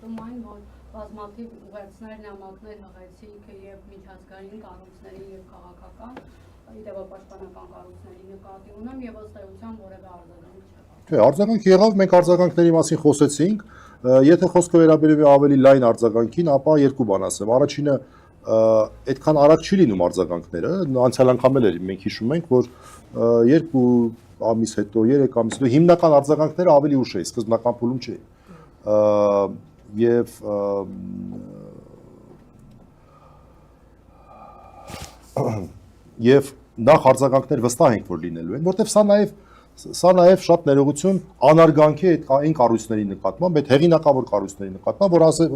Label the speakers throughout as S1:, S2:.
S1: նկատում այն, որ բազմաթիվ ուղերձներ, նամակներ, հղեցիք եւ միջազգային կառույցների եւ քաղաքական իրավապաշտպանական կառույցների նկատի ունեմ եւ ըստ էության որևէ արձագանք չկա։
S2: Չէ, արձագանք եղավ, մենք արձագանքների մասին խոսեցինք, եթե խոսքը վերաբերվի ավելի լայն արձագանքին, ապա երկու բան ասեմ։ Առաջինը այդքան արագ չի լինում արձագանքները, անցյալ անգամ էլ մենք հիշում ենք, որ 2 ամիս հետո, 3 ամիս հետո հիմնական արձագանքները ավելի ուշ էին, սկզբնական փուլում չէ։ Եվ նախ արձագանքներ վստահ ենք, որ լինելու են, որտեղ սա նաև շատ ներողություն անարգանք է այն կառույցների նկատմամբ, այդ հեղինակավոր կառույցների նկատմամբ,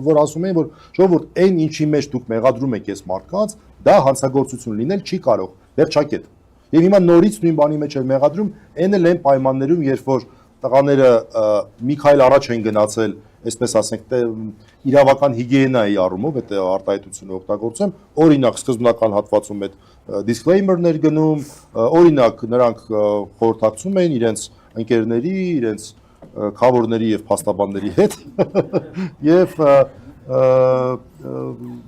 S2: որ ասում են, որ ժողովուրդ այն ինչի մեջ դուք մեղադրում եք այս մարդկանց, դա հանցագործություն լինել չի կարող, վերջակետ։ Եվ հիմա նորից նույն բանի մեջ են մեղադրում, այն էլ են պայմաններում, երբ որ տղաները մի քայլ առաջ են գնացել, այսպես ասենք, իրավական հիգիենայի առումով այդ արտահայտությունը օգտագործեմ, օրինակ սկզբնական հատվածում այդ disclaimer-ներ գնում, օրինակ նրանք խորհրդակցում են իրենց ընկերների, իրենց քավորների եւ փաստաբանների հետ եւ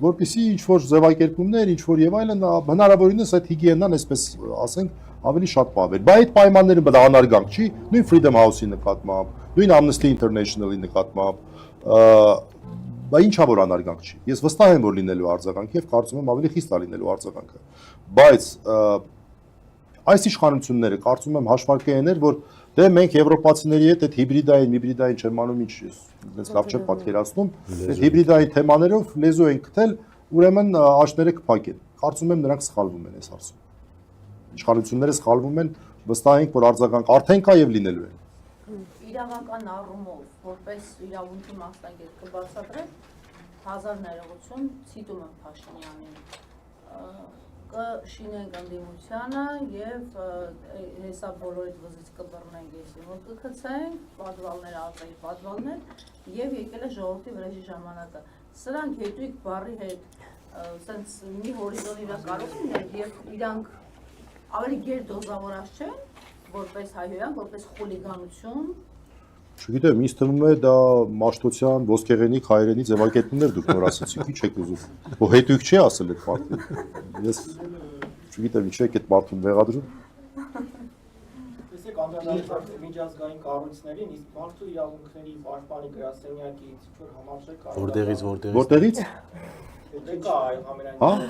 S2: որպեսզի ինչ որ ձևակերպումներ, ինչ որ եւ այլն հնարավորինս այդ հիգիենան, այսպես ասենք, ավելի շատ պահվեր։ Բայց այդ պայմաններում դա անարգանք չի, նույն Freedom House-ի նկատմամբ, նույն Amnesty International-ի նկատմամբ, բայց ինչա որ անարգանք չի։ Ես վստահ եմ, որ լինելու արձագանք եւ կարծում եմ ավելի խիստ է լինելու արձագանքը։ Բայց այս իշխանությունները կարծում եմ հաշվարկային էր, որ դե մենք եվրոպացիների հետ այդ հիբրիդային չեմ անում, ինչ այնպես լավ չէ պատկերացնում, այդ հիբրիդային թեմաներով լեզու են գտել, ուրեմն աշները կփակեն։ Կարծում եմ նրանք սխալվում են այս հարցում։ Իշխանությունները սխալվում են, վստահ ենք, որ արձագանք արդեն կա եւ լինելու է։
S3: Իրավական առումով, որպես իրավունքի մասնագետ կբացատրեք, հազար ներողություն, ցիտում եմ Փաշինյանին, կշինենք ընդդիմությանը եւ հեսա բոլորից վզից կբռնենք եսի, որ կգցենք պատվալները, ածայի պատվալներ եւ եկել է ժողովրդի վրեժի ժամանակը։ Սրանք հետույք բառի հետ սենց մի հորիզոնի վրա կարող են եւ իրանք ավելի գերդոզավորած չեն, որպես հայհոյան, որպես խուլիգանություն։
S2: Չգիտեմ, ինձ թվում է դա Մաշտոցյան, Ոսկեղենիկ, հայերենի ձևակերպումներ դուք նոր ասացիք, ի՞նչ եք ուզում։ Որ հետույք չի ասել այդ մարդը։ Ես չգիտեմ, ինչ եք այդ մարդուն մեղադրում։
S4: Տեսեք, անդրադարձած միջազգային կառույցներին, իսկ մարդու իրավունքների պաշտպանի գրասենյակից ինչ-որ համարժեք կարող։
S2: Որտեղից։
S4: Դե կա ամենայն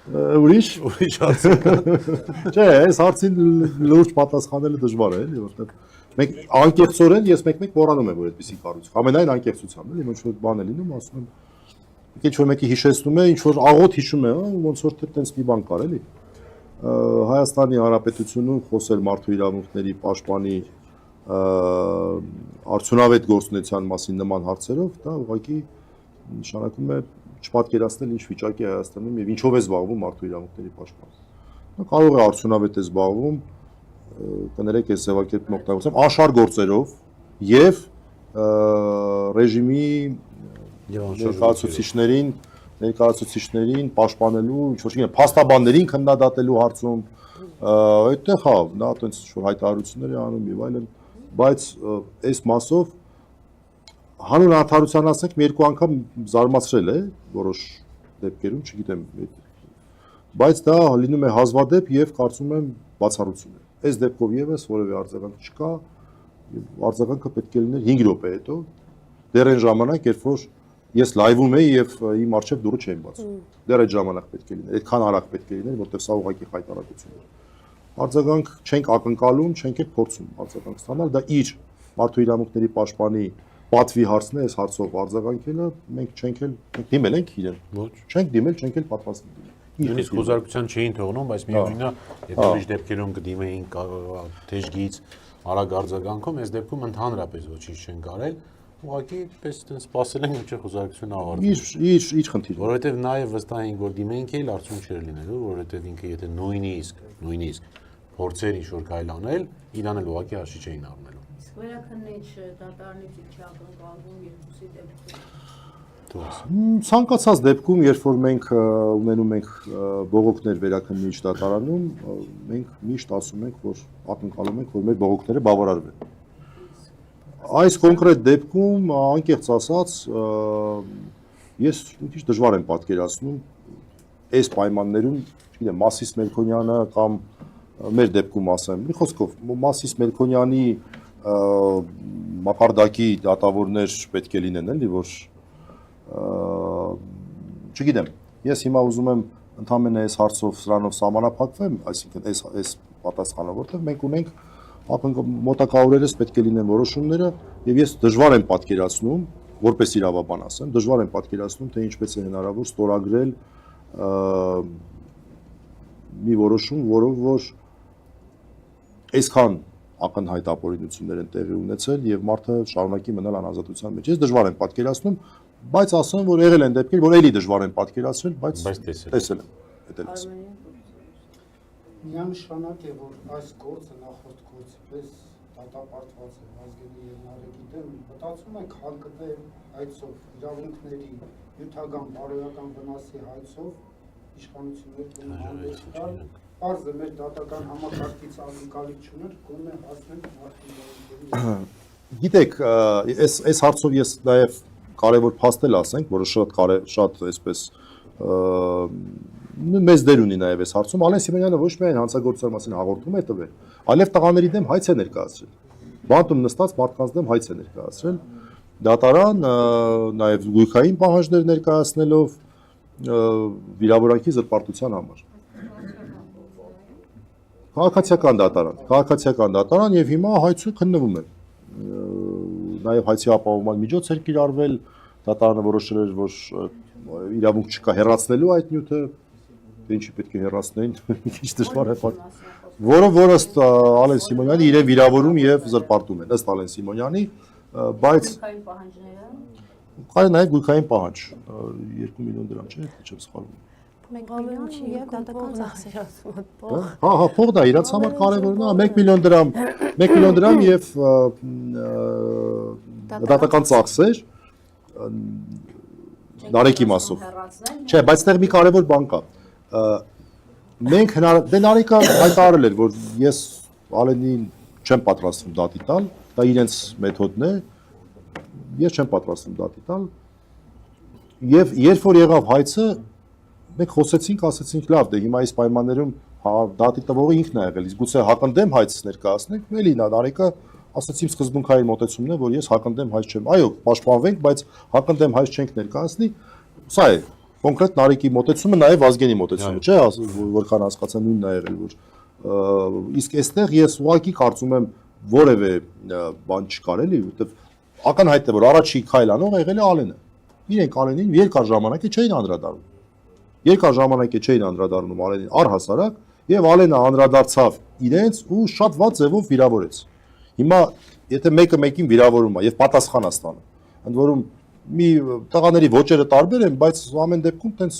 S2: Ուրիշ հարցիկ։ Չէ, այս հարցին լուրջ պատասխանելը դժվար է, էլի, որտեղ մենք անկեղծորեն ես մեկ-մեկ մոռանում եմ, որ այդպեսի կառույց։ Ամենայն անկեղծությամբ, էլի, ինչ որ բան է լինում, ասում եմ, ինչ որ մեկի հիշեցնում է, ինչ որ աղոտ հիշում է, ոնց որ տենց մի բան կար, էլի։ Հայաստանի Հանրապետությունում խոսել մարդու իրավունքների պաշտպանի արդյունավետ գործունեության մասին նման հարցերով, դա ուղղակի նշանակում է չպատկերացնել ինչ վիճակի է Հայաստանում եւ ինչով է զբաղվում մարդու իրավունքների պաշտպանը։ Նա կարող է արդյունավետ է զբաղվում, կներեք այս ձևակերպում օգտագործեմ, աշխարհ գործերով եւ ռեժիմի ներկայացուցիչներին պաշտպանելու, ինչ որ չգիտեմ, փաստաբաններին քննադատելու հարցում, այդտեղ հա, նա այտենց ինչ-որ հայտարարություններ է անում եւ այլն, բայց այս մասով հանուն արդարության ասենք մի երկու անգամ զարմացրել է որոշ դեպքերում, չգիտեմ, բայց դա լինում է հազվադեպ եւ կարծում եմ բացառություն է։ Այս դեպքով եւս որևէ արձագանք չկա, արձագանքը պետք է լիներ 5 րոպե հետո, դեռ այն ժամանակ, երբ որ ես լայվում էի եւ իմ առջեւ դուրը չէին բացում։ Դեռ այդ ժամանակ պետք է լիներ, այդքան արագ պետք է լիներ, որտեղ սա ուղղակի խայտարակություն է։ Արձագանք չենք ակնկալում, չենք էլ փորձում արձագանք ստանալ, դա իր մարդու իրավունքների պաշտպանի պատվի հարցն է, այս հարցով արձագանքելը, մենք չենք էլ դիմել ենք իրեն։ Ոչ։ Չենք դիմել, չենք էլ պատրաստ դիմել։
S5: Նույնիսկ խոզարկության չէին թողնում, բայց միևնույնն է, եթե ուրիշ դեպքերում կդիմեին թեժգից արագ արձագանքում, այս դեպքում ընդհանրապես ոչինչ չեն կարել, ուղղակի պես այդպես սպասել են մինչև խոզարկությունը ավարտվի։
S2: Իր խնդիրը։
S5: Որովհետև նաև վստահ ենք, որ դիմեինք էլ արդյունք չէր լինելու, որովհետև ինքը եթե նույնիսկ փորձեր ինչ-որ քայլ անել, իրան էլ ուղղակի հաշվի չէին առնելու։
S3: Վերաքննիչ դատարանից ինչ ակնկալվում երկուսի դեպքում։
S2: Ցանկացած դեպքում, երբ որ մենք ունենում ենք բողոքներ վերաքննիչ դատարանում, մենք միշտ ասում ենք, որ ակնկալում ենք, որ մեր բողոքները բավարարվեն։ Այս կոնկրետ դեպքում անկեղծ ասած ես մի քիչ դժվար եմ պատկերացնում այս պայմաններում, չգիտեմ, Մասիս Մելքոնյանը կամ մեր դեպքում ասեմ, մի խոսքով Մասիս Մելքոնյանի մակարդակի դատավորներ պետք է լինեն, էլի, որ չգիտեմ, ես հիմա ուզում եմ ընդհանրապես այս հարցով սրանով սահմանափակվեմ, այսինքն այս պատասխանը, որտեղ մենք ունենք մոտակա օրերս պետք է լինեն որոշումները եւ ես դժվար եմ պատկերացնում, որպես իրավաբան ասեմ, դժվար եմ պատկերացնում, թե ինչպես է հնարավոր ստորագրել մի որոշում, որով որ այսքան ակնհայտ ապօրինություններ են տեղի ունեցել եւ մարդը շարունակի մնալ անազատության մեջ։ Ես դժվար եմ պատկերացնում, բայց ասեմ, որ եղել են դեպքեր, որ էլի դժվար եմ պատկերացրել, բայց տեսել եմ, հետելես։
S6: Միանշանակ է, որ այս գործը նախորդ գործի պես դատապարտված է Վազգենի եւ Նարեկի դեմ, մտածում եք հարկտել հայցով իրավունքների նյութական բարոյական վնասի հայցով իշխանություններ կհանդես տալ, պարզ է մեր դատական համակարգից ալիքալիք չուներ, գոնե հասնենք մարդու։
S2: Գիտեք, այս հարցով ես նաեւ կարևոր փաստել ասենք, որը շատ այսպես մեծ դեր ունի նաև այս հարցում, Ալեն Սիմոնյանը ոչ միայն հանցագործության մասին հաղորդում է տվել, այլև տղաների դեմ հայց է ներկայացրել։ Բանտում նստած մարդկանց դեմ հայց է ներկայացրել։ Դատարան նաև գույքային պահանջներ ներկայացնելով վիրավորանքի զրպարտության համար։ Քաղաքացիական դատարան եւ հիմա հայցը քննվում է։ Նաև հայցի ապահովման միջոց էր կիրառվել, դատարանը որոշել էր, որ իրավունք չկա հեռացնելու այդ նյութը, ինչի պետք է հեռացնեին, մի քիչ դժվար է պատկերացնել, որը ըստ Ալեն Սիմոնյանի իրեն վիրավորում եւ զրպարտում են, ըստ Ալեն Սիմոնյանի, բայց կար նաև գույքային պահանջ, 2 միլիոն դրամ չէ, չեմ սխալվում։
S7: Մենք միլիոն եւ դատական ծախսեր ասում են, փող։
S2: Հա, փողն է, իրաց համար կարևորն է, 1 միլիոն դրամ եւ դատական ծախսեր Նարեկի մասով։ Չէ, բայց այդտեղ մի կարևոր բան կա։ Մենք դե Նարեկը հայտարարել էր, որ ես Ալենին չեմ պատրաստվում դատի տալ, դա իրենց մեթոդն է, ես չեմ պատրաստվում դատի տալ։ Եվ երբ որ եղավ հայցը, մենք խոսեցինք, ասեցինք լավ, դե հիմա այս պայմաններում դատի տվողը ինքն է եղել, իսկ գուցե հակընդդեմ հայց ներկայացնենք, էլի Նարեկը ասացի իմ սկզբունքային մոտեցումն է, որ ես հակընդդեմ հայց չեմ։ Այո, պաշտպանվենք, բայց հակընդդեմ հայց չենք ներկայացնի։ Սա է կոնկրետ Նարեկի մոտեցումը, նաև Վազգենի մոտեցումը, չէ, որքան հասկացա նույնն է եղել, որ իսկ այստեղ ես ուղղակի կարծում եմ որևէ բան չկար էլի, որովհետև ակնհայտ է, որ առաջի քայլ անողը եղել է Ալենը։ Իրենք Ալենին երկար ժամանակ չէին անդրադառնում։ Երկար ժամանակ չէին անդրադառնում Ալենին առհասարակ, եւ Ալենը անդրադարձավ իրենց ու շատ վատ ձևով վիրավորեց։ Հիմա եթե մեկը մեկին վիրավորում է եւ պատասխան է ստանում, ընդ որում մի տղաների ոճերը տարբեր են, բայց ամեն դեպքում տենց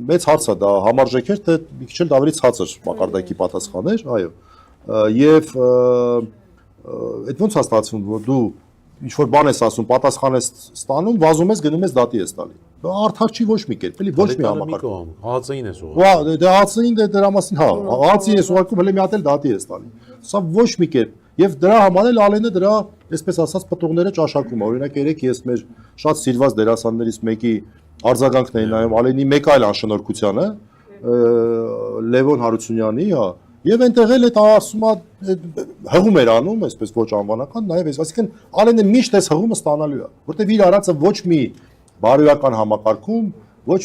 S2: մեծ հարց է դա համարժեք էր, թե մի քիչ էլ ավելի ցածր մակարդակի պատասխան էր, այո։ Եվ այդ ոնց է ստացվում, որ դու ինչ որ բան ես ասում, պատասխան ես ստանում, վազում ես, գնում ես դատի ես տալի։ Արդար չի ոչ մի կերպ, էլի ոչ մի համակարգ։
S5: ՀԱՑ-ին ես ուղղակի։
S2: Դե ՀԱՑ-ին դրա մասին, հա, ՀԱՑ-ին ես ուղղակի հələ մի հատ էլ դատի ես տալի։ Սա ոչ մի կերպ։ Եվ դրա համար էլ Ալենը դրա, այսպես ասած, պտուղները ճաշակում է։ Օրինակ երեք ես մեր շատ սիրված դերասաններից մեկի արձագանքն էի նայում Ալենի մեկ այլ անշնորհքությանը, Լևոն Հարությունյանի, հա, եւ այնտեղ էլ այդ ասում է հղում էր անում, այսպես ոչ անվանական, նաեւ այս, այսինքն Ալենը միշտ այս հղումը ստանալու է, որտեղ իր արածը ոչ մի բարոյական համակարգում, ոչ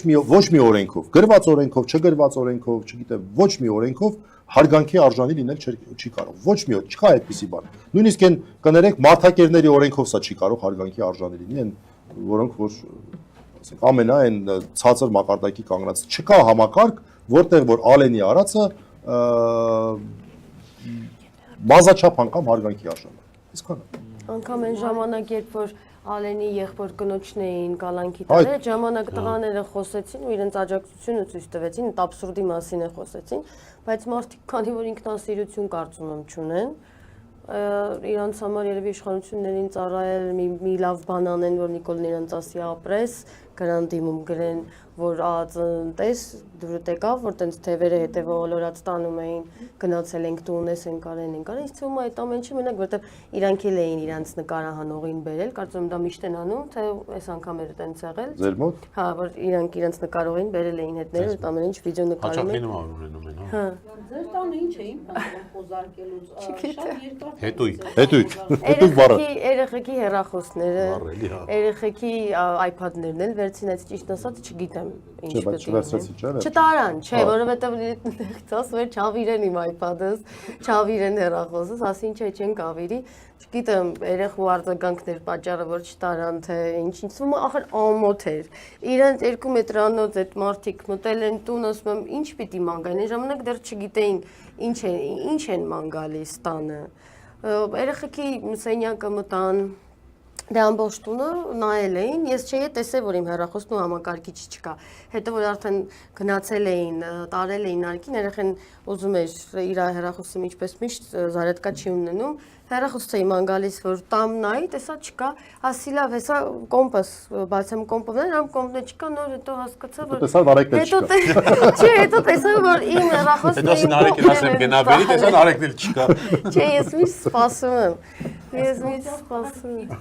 S2: մի օրենքով, գրված օրենքով, չգրված օրենքով, չգիտեմ, ոչ մի օրենքով հարգանքի արժանի լինել չի կարող։ Ոչ մի օր չկա այդպիսի բան։ Նույնիսկ այն կներեք մարդակերների օրենքով սա չի կարող հարգանքի արժանի լինի, այն որոնք որ ասենք ամենայն ցածր մակարդակի կանգնած չկա համակարգ, որտեղ որ Ալենի արածը բազաչափ անգամ հարգանքի արժան է։ Իսկական։
S7: Անկամ այն ժամանակ, երբ որ Ալենի եղբոր կնոջն էին կալանքի տալի, այդ ժամանակ տղաները խոսեցին ու իրենց աջակցությունը ցույց տվեցին, այդ աբսուրդի մասին է խոսեցին, բայց մարդիկ, քանի որ ինքնասիրություն կարծում եմ չունեն, իրանց համար երևի իշխանություններին ծառայել մի լավ բան անեն, որ Նիկոլն իրանց ասի ապրես, գնան դիմում գրեն, որ տես դուրս եկավ, որ տենց թևերը հետևը ոլորած տանում էին, գնացել ենք տուն, ես ենք արեն ենք արեն, ինձ թվում է այդ ամեն ինչը մենակ որտեվ իրանք էլ էին իրանց նկարահանողին բերել, կարծում եմ դա միշտ են անում, թե այս անգամ էր տենց եղել։
S2: Ձեր մոտ։
S7: Հա, որ իրանք իրանց նկարողին բերել էին հետները, այդ ամեն ինչ վիդեո նկարում
S5: Հաճախ
S7: են։
S5: լինում է ունենում են, հա։
S7: Հա։
S3: Ձեր տանը ինչ էին խոզարկելուց։ Շատ երկար։
S5: Հետույթ։
S2: Հետույթ բառը։
S7: Երեխեքի հեռախոսները,
S5: Բառելի, հա։
S7: երեխեքի iPad-ներն էլ վերցին, այդ ճիշտ ասած չգիտեմ ինչ
S2: Չէ, բայց
S7: պետք է
S2: չվերցրեցի, չէ՞։
S7: Չտարան, չէ, որովհետև ասում էր չավիրեն իմ iPad-ս, չավիրեն հեռախոսս, ասի ինչ է չենք ավիրի, չգիտեմ, երեխու արձագանքներ պատճառը որ չտարան թե ինչ թվում է, ախր ամոթ էր։ Իրանց 2 մետրանոց այդ մարդիկ մտել են տուն, ասում եմ, ինչ պիտի ման գան, այն ժամանակ դեռ չգիտեին ինչ են ման գալիս տանը։ Երեխեքի սենյակը մտան Դե ամբողջ տունը նայել էին, ես չէի տեսել, որ իմ հեռախոսն ու համակարգիչ չկա։ Հետո որ արդեն գնացել էին, տարել էին արկին, երեխեն ուզում էր իր հեռախոսը ինչպես միշտ զարետկա չի ունենում, հեռախոսը իման գալիս, որ տամ նայի, տեսա չկա, ասի լավ, հեսա կոմպս, բացեմ կոմպը, ամ կոմպը չկա, նոր հետո հասկացա, որ
S2: Տեսա Նարեկն էլ չկա։
S7: Չէ, հետո տեսա, որ իմ հեռախոսն
S5: Հետո ասին Արեկին ասեմ գնա բերի, տեսան Արեկն էլ չկա։
S7: Չէ, ես միշտ սպասում եմ։ Ես միշտ սպասում եմ։